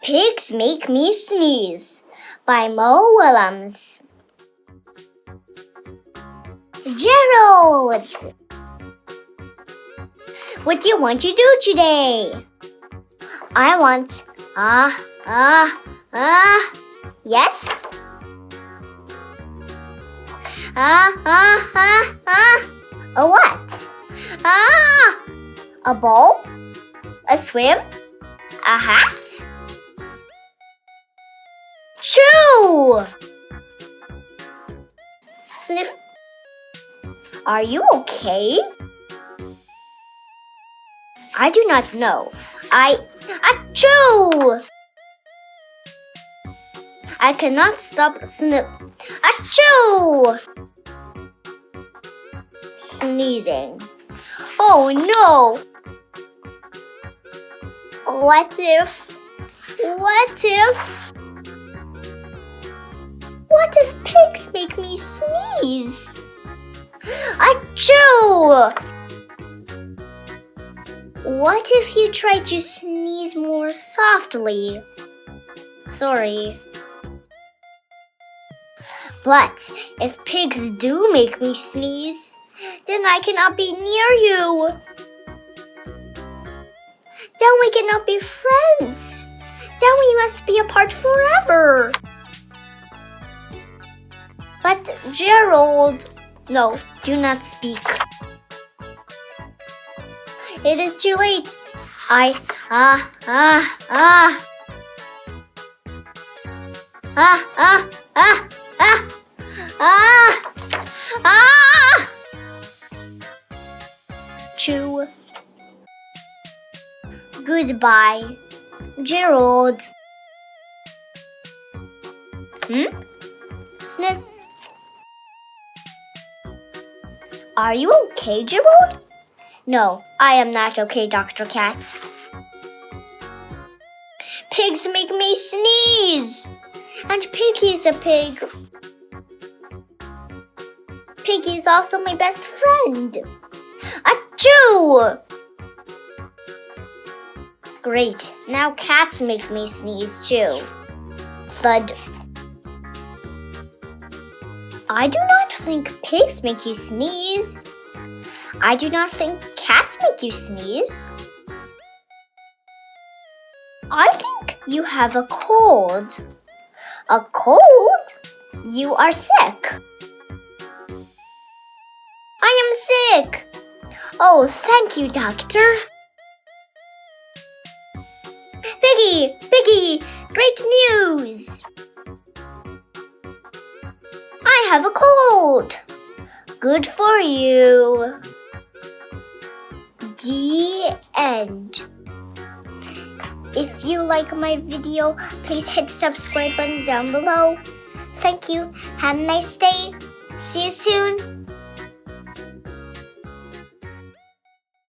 Pigs Make Me Sneeze by Willems. Gerald, what do you want to do today? I want, yes? A what? A ball? A swim? A hat? Chew! Sniff. Are you okay? I do not know. Achoo! I cannot stop achoo! Sneezing. Oh no! What if pigs make me sneeze? Achoo! What if you try to sneeze more softly? Sorry. But if pigs do make me sneeze, then I cannot be near you. Then we cannot be friends. Then we must be apart forever. But Gerald, no, do not speak. It is too late. Chew. Goodbye, Gerald. Sniff. Are you okay, Gerald? No, I am not okay, Dr. Cat. Pigs make me sneeze. And Piggy is a pig. Piggy is also my best friend. Achoo! Great, now cats make me sneeze too. Thud. I do not think pigs make you sneeze. I do not think cats make you sneeze. I think you have a cold. A cold? You are sick. I am sick. Oh, thank you, doctor. Piggy, great news. I have a cold. Good for you. The end. If you like my video, please hit subscribe button down below. Thank you. Have a nice day. See you soon.